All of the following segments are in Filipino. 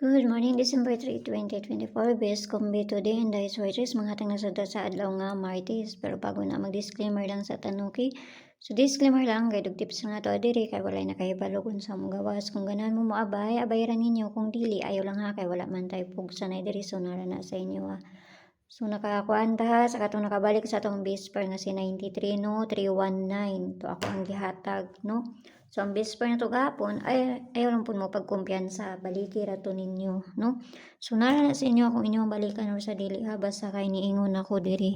Good morning, December 3, 2024. Best kombi today and dahil writers mga hatang nasada sa adlaw nga Martes. Pero bago na mag-disclaimer lang sa tanuki. So disclaimer lang, gaydog tips nga to adiri kay walay nakahibalo kung sa mong gawas. Kung ganahan mo moabay, abayaran ninyo. Kung dili, ayaw lang ha kay wala man tayo pugsa na diri so narana sa inyo ha. So nakakuan ta ha, sa katong nakabalik sa atong base pair nga si 93 no, 319. To ako ang gihatag no. So ang best pair na to gahapon ay ayaw lang po mo pagkumpiyansa, baliki ra to ninyo no. So nara na sa inyo kung inyong balikan or sa dili ha, basta kay niingon ako diri.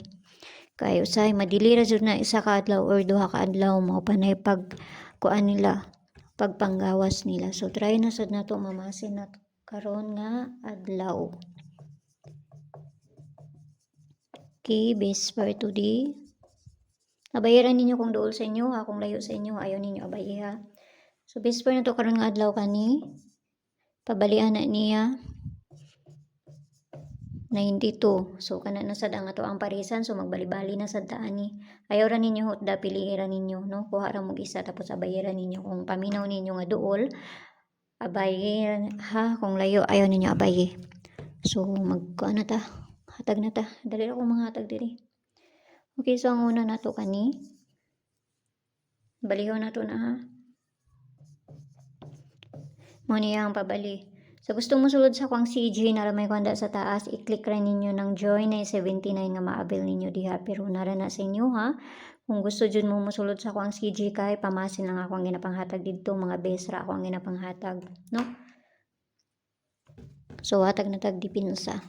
Kay usay madili ra jud na isa ka adlaw or duha ka adlaw mao panay pag kuan nila, pagpanggawas nila. So try na sad nato mamasin na karon nga adlaw. Okay, base for today. Abayaran ninyo kung dool sa inyo ha, kung layo sa inyo ayaw ninyo abay ha. So base for na to karon nga adlaw kani. Pabalian na niya 92. So kana na sad ang ato ang parisan, so magbali-bali na sad ta ani. Ayaw ra ninyo hutda, piliin ra ninyo no. Kuha ra mo isa tapos abayaran ninyo kung paminaw ninyo nga duol. Abayaran ha, kung layo ayaw ninyo abay. So magkuan na ta. Hatag na ta. Dali ra ko mga hatag diri. Okay, so ang una nato kani. Baliho na to na ha. Mo niya ang pabali. So gusto mo sulod sa kwang CG na may kwanda sa taas, i-click ra ninyo ng join na 79 nga maabil ninyo diha, pero nara na sa inyo ha. Kung gusto jud mo mosulod sa kwang CG kay pamasin lang ako ang ginapanghatag didto, mga best ra ako ang ginapanghatag no. So hatag na tag dipinsa.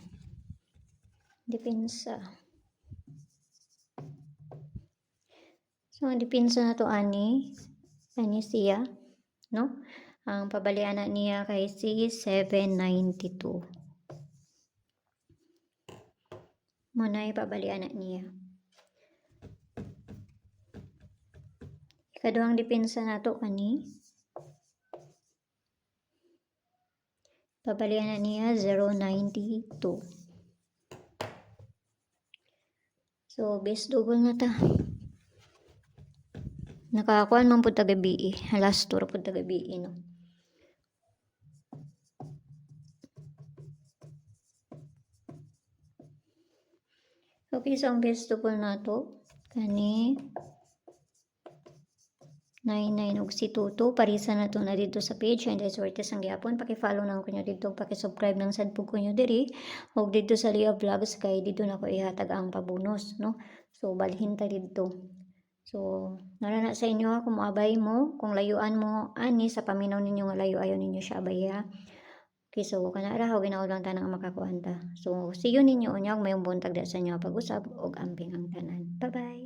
So ang dipinsa na to ani siya no. Ang pabalian na niya kay si 792. Muna ipabalian na niya. Ikaduhang depensa nato kani. Pabalian na niya 092. So base double na ta. Nakakuan man pud tagabi last tour pud tagabi no. Okay, so ang base double nato kani 99 og si Tuto. Parisa na to na dito sa page and sorte sang gyapon. Paki-follow nang kunyo dito, paki-subscribe nang sad pug kunyo diri og dito sa Lia Vlogs kay dito na ko ihatag ang pabonus no. So balhin ta dito. So nara na sa inyo kung moabay mo, kung layuan mo ani sa paminaw ninyo nga layo ayaw ninyo siya abay ha. Okay, so kana ra og ginaud lang tanang makakuan ta. So see you ninyo unya mayong buntag sa inyo pag-usab og amping ang tanan. Bye-bye.